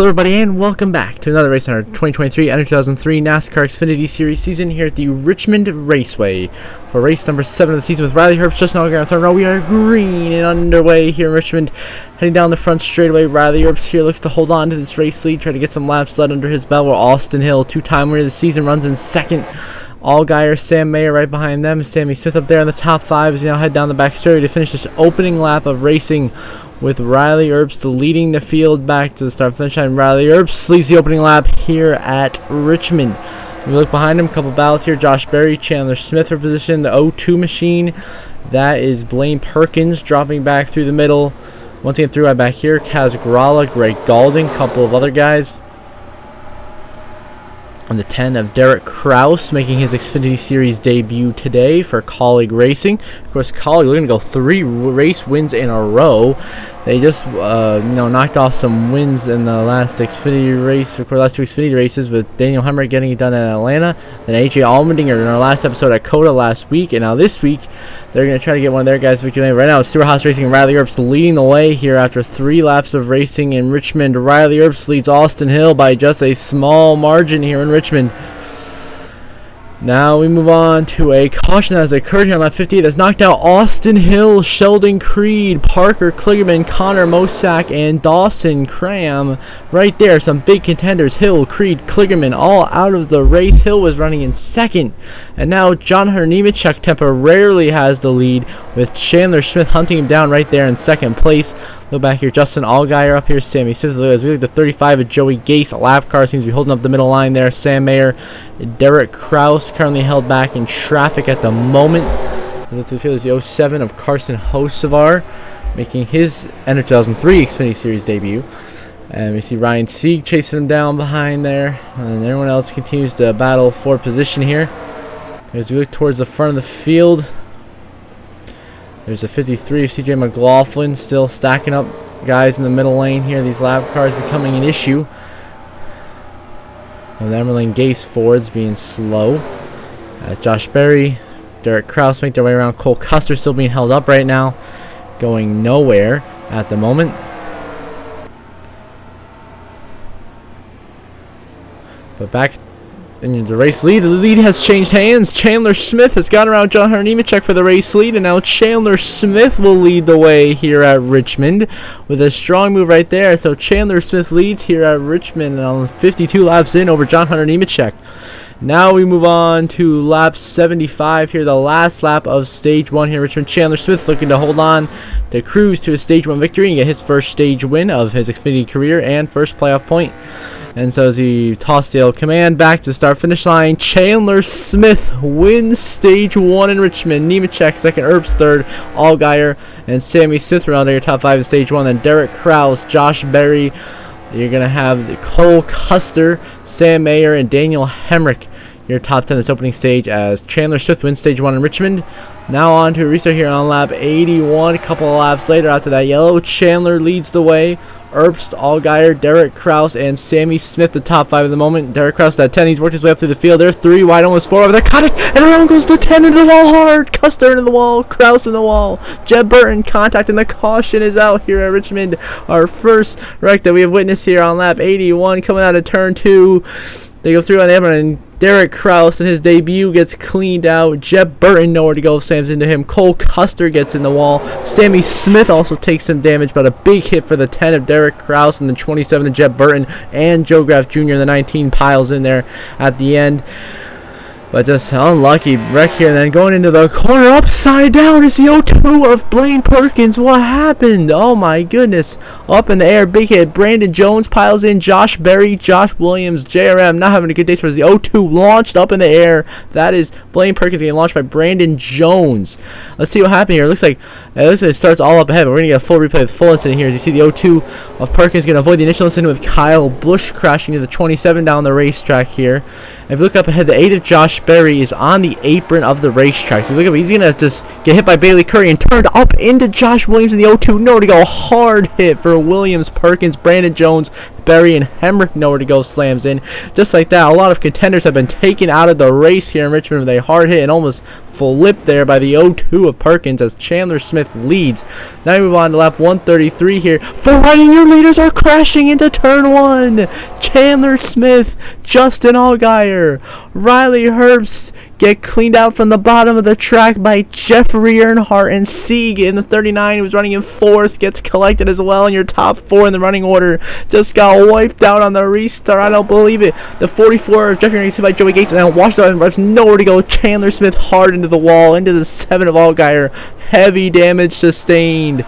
Hello everybody and welcome back to another race on our 2023 NR2003 NASCAR Xfinity Series season here at the Richmond Raceway for race number 7 of the season with Riley Herbst just now going on third row. We are green and underway here in Richmond, heading down the front straightaway. Riley Herbst here looks to hold on to this race lead, try to get some laps led under his belt, while Austin Hill, two-time winner of the season, runs in second. Allgaier, Sam Mayer right behind them. Sammy Smith up there in the top 5 as we now head down the back straightaway to finish this opening lap of racing, with Riley Herbst leading the field back to the start finish line. Riley Herbst leads the opening lap here at Richmond. We look behind him, a couple battles here. Josh Berry, Chandler Smith for position. The 0-2 machine, that is Blaine Perkins dropping back through the middle. Once again through right back here, Kaz Grala, Greg Galding, a couple of other guys. On the 10 of Derek Kraus, making his Xfinity Series debut today for KAULIG Racing. Of course, KAULIG looking to go 3 race wins in a row. They just knocked off some wins in the last Xfinity race, of course, last 2 Xfinity races, with Daniel Hemrick getting it done in Atlanta, then AJ Allmendinger in our last episode at COTA last week, and now this week they're going to try to get one of their guys victory lane. Right now, it's Stewart Haas Racing and Riley Herbst leading the way here after 3 laps of racing in Richmond. Riley Herbst leads Austin Hill by just a small margin here in Richmond. Now we move on to a caution that has occurred here on lap 58 that's knocked out Austin Hill, Sheldon Creed, Parker Kligerman, Connor Mosack, and Dawson Cram. Right there, some big contenders. Hill, Creed, Kligerman, all out of the race. Hill was running in second. And now John Hunter Nemechek temporarily has the lead, with Chandler Smith hunting him down right there in second place. Look back here, Justin Allgaier up here, Sammy Smith. As we look at the 35 of Joey Gase, a lap car seems to be holding up the middle line there. Sam Mayer, Derek Kraus currently held back in traffic at the moment. Let's see, is the 07 of Carson Hocevar, making his NR2003 Xfinity Series debut. And we see Ryan Sieg chasing him down behind there, and everyone else continues to battle for position here. As we look towards the front of the field, there's a 53 of CJ McLaughlin still stacking up guys in the middle lane here. These lap cars becoming an issue. And the Emerlin Gase Fords being slow. As Josh Berry, Derek Kraus make their way around. Cole Custer still being held up right now, going nowhere at the moment. But back in the race lead, the lead has changed hands. Chandler Smith has gone around John Hunter Nemechek for the race lead, and now Chandler Smith will lead the way here at Richmond with a strong move right there. So Chandler Smith leads here at Richmond on 52 laps in over John Hunter Nemechek. Now we move on to lap 75 here, the last lap of stage 1 here in Richmond. Chandler Smith looking to hold on to cruise to his stage 1 victory and get his first stage win of his Xfinity career and first playoff point. And so as he tossed the command back to the start-finish line, Chandler Smith wins stage 1 in Richmond. Nemechek second, Herbst third, Allgaier and Sammy Smith around there, top 5 in stage 1. Then Derek Kraus, Josh Berry. You're going to have Cole Custer, Sam Mayer, and Daniel Hemrick, your top 10 this opening stage, as Chandler Smith wins stage 1 in Richmond. Now on to a restart here on lap 81. A couple of laps later after that yellow, Chandler leads the way. Herbst, Allgaier, Derek Kraus, and Sammy Smith, the top 5 at the moment. Derek Kraus at 10. He's worked his way up through the field. They're 3 wide, almost 4 over there. Caught it, and around goes to 10 into the wall hard. Custer into the wall, Kraus in the wall. Jeb Burton contacting the caution is out here at Richmond. Our first wreck that we have witnessed here on lap 81 coming out of turn 2. They go through on the other, and Derek Kraus in his debut gets cleaned out. Jeb Burton nowhere to go, slams into him. Cole Custer gets in the wall. Sammy Smith also takes some damage, but a big hit for the 10 of Derek Kraus and the 27 of Jeb Burton, and Joe Graff Jr. the 19 piles in there at the end. But just unlucky wreck here. And then going into the corner upside down is the 0-2 of Blaine Perkins. What happened? Oh my goodness. Up in the air, big hit. Brandon Jones piles in. Josh Berry, Josh Williams, JRM not having a good day for the 0-2 launched up in the air. That is Blaine Perkins getting launched by Brandon Jones. Let's see what happened here. It looks like it starts all up ahead, but we're going to get a full replay of the full incident here. As you see the 0-2 of Perkins going to avoid the initial incident with Kyle Busch crashing to the 27 down the racetrack here. And if you look up ahead, the 8 of Josh Berry is on the apron of the racetrack. So look at, he's going to just get hit by Bailey Curry and turned up into Josh Williams in the 0-2. No to go. Hard hit for Williams, Perkins, Brandon Jones, Berry and Hemrick nowhere to go, slams in. Just like that, a lot of contenders have been taken out of the race here in Richmond with a hard hit and almost flipped there by the 0-2 of Perkins as Chandler Smith leads. Now we move on to lap 133 here. For running, your leaders are crashing into turn 1. Chandler Smith, Justin Allgaier, Riley Herbst get cleaned out from the bottom of the track by Jeffrey Earnhardt, and Sieg in the 39 who was running in 4th gets collected as well, and your top 4 in the running order just got wiped out on the restart. I don't believe it. The 44 of Jeffrey Earnhardt gets hit by Joey Gates and then washed out and there's nowhere to go. Chandler Smith hard into the wall, into the 7 of Allgaier. Heavy damage sustained.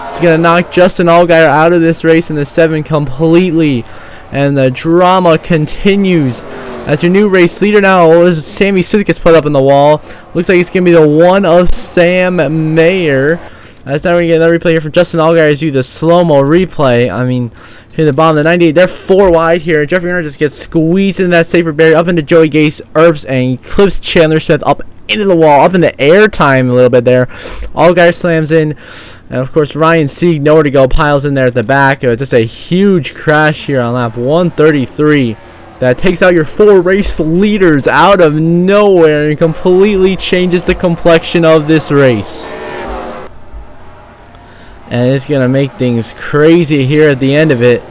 It's going to knock Justin Allgaier out of this race in the 7 completely. And the drama continues as your new race leader now is Sammy Smith gets put up in the wall. Looks like it's going to be the 1 of Sam Mayer. As now we get another replay here from Justin Allgaier as you the slow-mo replay. I mean, here the bottom of the 98, they're 4 wide here. Jeffrey Earnhardt just gets squeezed in that safer barrier up into Joey Gase, Earps, and clips Chandler Smith up into the wall, up in the air time a little bit there. Allgaier slams in. And of course, Ryan Sieg, nowhere to go, piles in there at the back. Just a huge crash here on lap 133. That takes out your 4 race leaders out of nowhere and completely changes the complexion of this race. And it's going to make things crazy here at the end of it.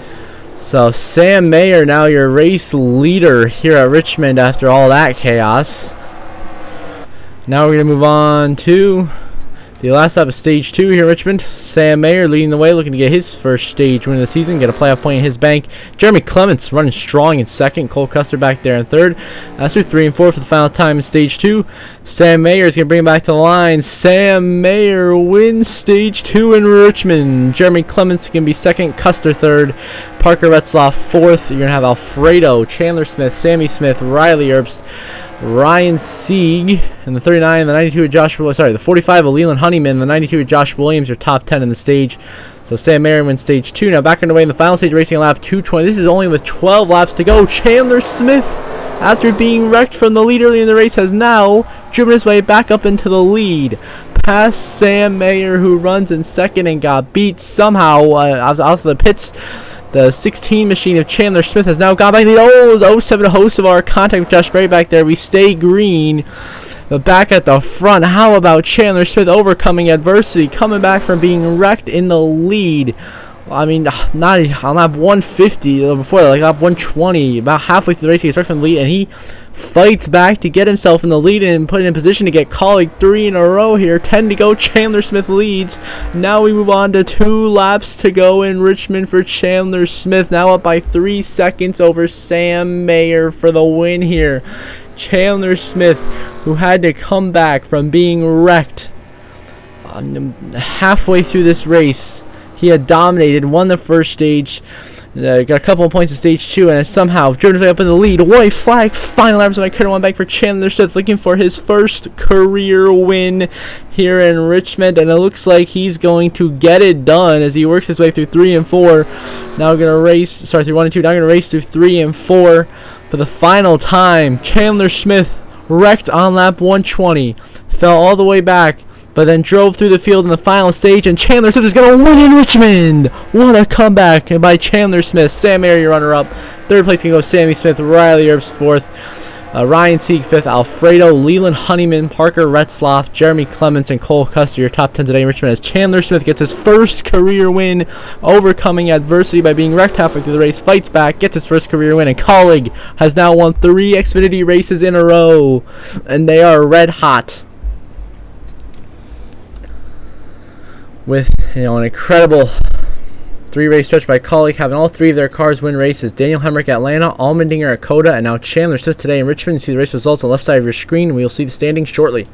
So Sam Mayer now your race leader here at Richmond after all that chaos. Now we're going to move on to the last lap of stage 2 here at Richmond. Sam Mayer leading the way, looking to get his first stage win of the season, get a playoff point in his bank. Jeremy Clements running strong in 2nd. Cole Custer back there in 3rd. That's through 3 and 4 for the final time in stage 2. Sam Mayer is going to bring him back to the line. Sam Mayer wins stage 2 in Richmond. Jeremy Clements is going to be 2nd. Custer 3rd. Parker Retzlaff 4th. You're going to have Alfredo, Chandler Smith, Sammy Smith, Riley Earps, Ryan Sieg, and the 39 and the 92 of the 45 of Leland Honeyman, the 92 of Josh Williams, your top 10 in the stage. So Sam Mayer wins stage 2. Now back underway in the final stage, racing on lap 220. This is only with 12 laps to go. Chandler Smith, after being wrecked from the lead early in the race, has now driven his way back up into the lead. Past Sam Mayer, who runs in 2nd and got beat somehow out of the pits. The 16 machine of Chandler Smith has now gone back to the 07 host of our contact with Josh Berry back there. We stay green. But back at the front, how about Chandler Smith overcoming adversity, coming back from being wrecked in the lead? I mean, not on lap 150, before that, like lap 120, about halfway through the race, he gets right from the lead, and he fights back to get himself in the lead and put in position to get KAULIG 3 in a row here. 10 to go, Chandler Smith leads. Now we move on to 2 laps to go in Richmond for Chandler Smith, now up by 3 seconds over Sam Mayer for the win here. Chandler Smith, who had to come back from being wrecked halfway through this race. He had dominated, won the first stage, got a couple of points in stage 2, and somehow driven his way up in the lead. White flag, final laps of my current one back for Chandler Smith, looking for his first career win here in Richmond, and it looks like he's going to get it done as he works his way through 3 and 4. Now we're going to race, through 1 and 2, now we're going to race through 3 and 4 for the final time. Chandler Smith wrecked on lap 120, fell all the way back, but then drove through the field in the final stage, and Chandler Smith is going to win in Richmond. What a comeback by Chandler Smith. Sam Mayer, your runner-up. 3rd place can go Sammy Smith, Riley Earps 4th, Ryan Sieg 5th, Alfredo, Leland Honeyman, Parker Retzlaff, Jeremy Clements, and Cole Custer, your top 10 today in Richmond, as Chandler Smith gets his first career win, overcoming adversity by being wrecked halfway through the race, fights back, gets his first career win, and KAULIG has now won 3 Xfinity races in a row, and they are red hot. With an incredible 3-race stretch by KAULIG, having all 3 of their cars win races. Daniel Hemrick at Atlanta, Allmendinger at Coda, and now Chandler Smith today in Richmond. You see the race results on the left side of your screen, and we'll see the standings shortly.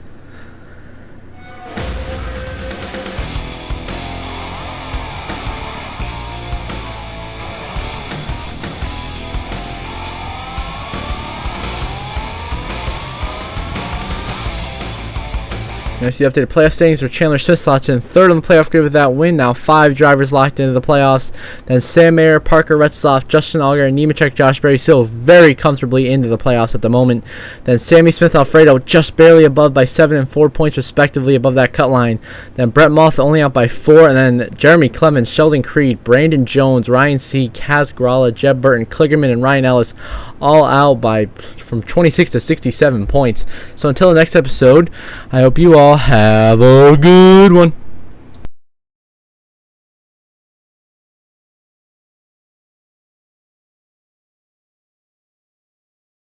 Now see the updated playoff standings where Chandler Smith slots in third on the playoff grid with that win. Now 5 drivers locked into the playoffs. Then Sam Mayer, Parker Retzloff, Justin Allgaier, Nemechek, Josh Berry still very comfortably into the playoffs at the moment. Then Sammy Smith, Alfredo just barely above by 7 and 4 points respectively above that cut line. Then Brett Moffat only out by 4. And then Jeremy Clemens, Sheldon Creed, Brandon Jones, Ryan C., Kaz Gralla, Jeb Burton, Kligerman, and Ryan Ellis all out by from 26 to 67 points. So until the next episode, I hope you all have a good one.